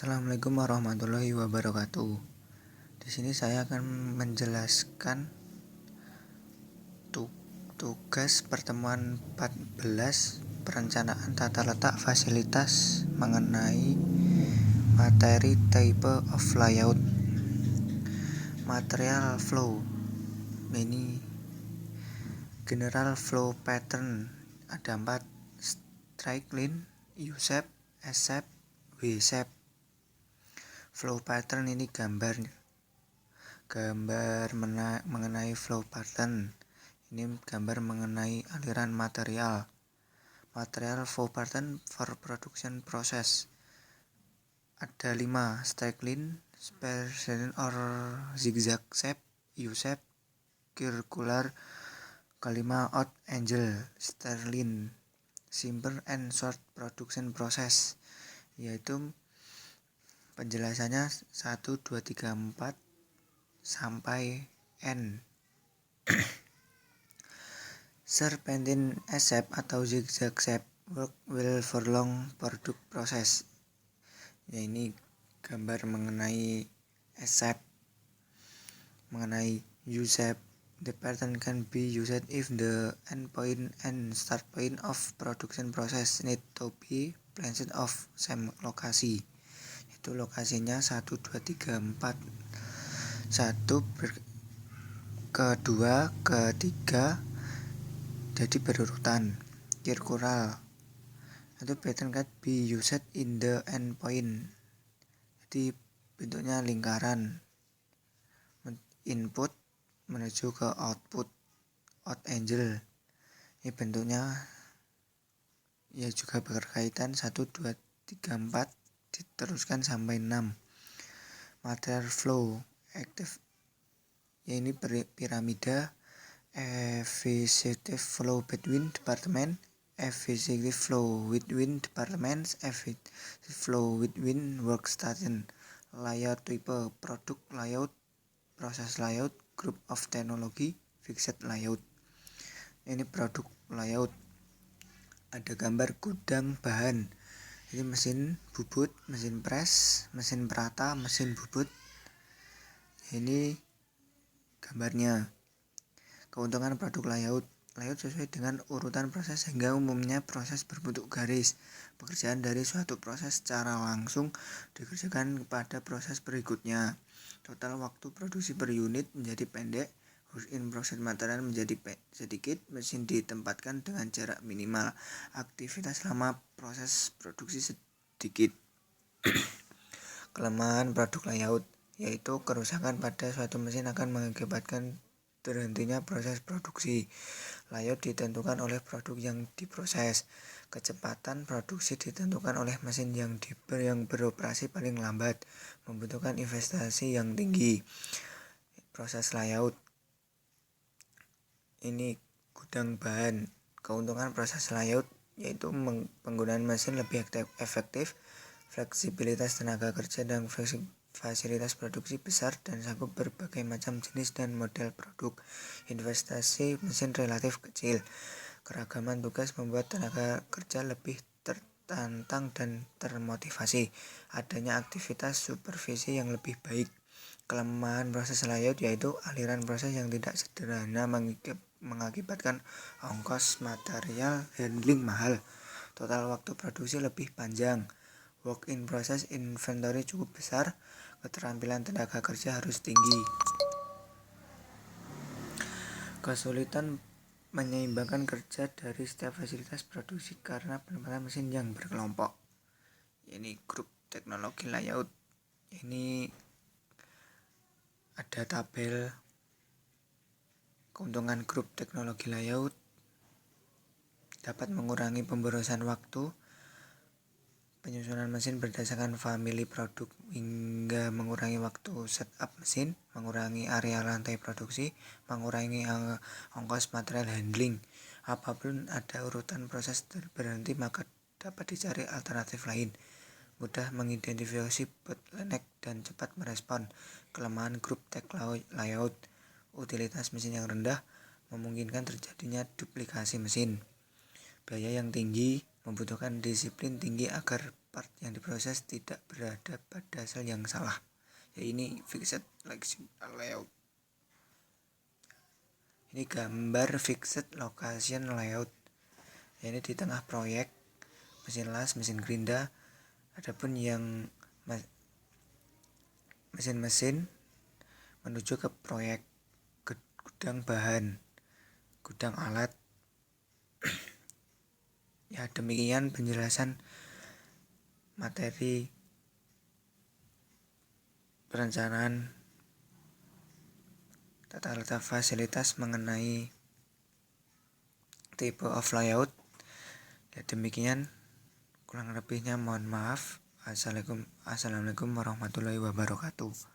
Assalamualaikum warahmatullahi wabarakatuh. Di sini saya akan menjelaskan tugas pertemuan 14 perencanaan tata letak fasilitas mengenai materi type of layout, material flow. Ini general flow pattern ada 4: straight line, U-shape, S-shape, W-shape. Flow pattern ini gambar mengenai flow pattern. Ini gambar mengenai aliran material flow pattern for production process. Ada 5: straight line, spiral or zigzag shape, U-shape, circular. Kelima, odd angle, straight line, simple and short production process, yaitu penjelasannya 1, 2, 3, 4 sampai N. Serpentine S-shape atau zigzag shape work will for long product process. Ya, ini gambar mengenai S-shape. Mengenai U-shape, the pattern can be used if the end point and start point of production process need to be placed of same lokasi. Itu lokasinya 1, 2, 3, 4. 1 kedua, ketiga, jadi berurutan. Circular, itu pattern can be used in the end point, jadi bentuknya lingkaran. Input menuju ke output. Odd angle, ini bentuknya ya juga berkaitan 1, 2, 3, 4 diteruskan sampai 6. Material flow active, ya ini piramida. Efficient flow between department, efficient flow within departments, efficient flow within workstation. Layout type, product layout, process layout, group of technology, fixed layout. Ini produk layout. Ada gambar gudang bahan. Ini mesin bubut, mesin press, mesin perata, mesin bubut. Ini gambarnya. Keuntungan produk layout sesuai dengan urutan proses sehingga umumnya proses berbentuk garis. Pekerjaan dari suatu proses secara langsung dikerjakan kepada proses berikutnya. Total waktu produksi per unit menjadi pendek. Work in process material menjadi sedikit. Mesin ditempatkan dengan jarak minimal. Aktivitas selama proses produksi sedikit. Kelemahan produk layout, yaitu kerusakan pada suatu mesin akan mengakibatkan terhentinya proses produksi. Layout ditentukan oleh produk yang diproses. Kecepatan produksi ditentukan oleh mesin yang beroperasi paling lambat, membutuhkan investasi yang tinggi. Proses layout, ini gudang bahan. Keuntungan proses layout yaitu penggunaan mesin lebih efektif, fleksibilitas tenaga kerja dan fasilitas produksi besar dan sanggup berbagai macam jenis dan model produk. Investasi mesin relatif kecil. Keragaman tugas membuat tenaga kerja lebih tertantang dan termotivasi. Adanya aktivitas supervisi yang lebih baik. Kelemahan proses layout yaitu aliran proses yang tidak sederhana mengakibatkan ongkos material handling mahal. Total waktu produksi lebih panjang. Work in process inventory cukup besar. Keterampilan tenaga kerja harus tinggi. Kesulitan menyeimbangkan kerja dari setiap fasilitas produksi karena penempatan mesin yang berkelompok. Ini grup teknologi layout. Ini ada tabel. Keuntungan grup teknologi layout dapat mengurangi pemborosan waktu, penyusunan mesin berdasarkan famili produk hingga mengurangi waktu setup mesin, mengurangi area lantai produksi, mengurangi ongkos material handling. Apapun ada urutan proses berhenti maka dapat dicari alternatif lain. Mudah mengidentifikasi bottleneck dan cepat merespon. Kelemahan grup tech layout, utilitas mesin yang rendah memungkinkan terjadinya duplikasi mesin. Biaya yang tinggi membutuhkan disiplin tinggi agar part yang diproses tidak berada pada sel yang salah. Ya, ini fixed layout. Ini gambar fixed location layout. Ya, ini di tengah proyek mesin las, mesin gerinda. Adapun yang mesin-mesin menuju ke proyek gudang bahan, gudang alat. Ya, demikian penjelasan materi perencanaan tata letak fasilitas mengenai type of layout. Ya, demikian, kurang lebihnya mohon maaf. Assalamualaikum warahmatullahi wabarakatuh.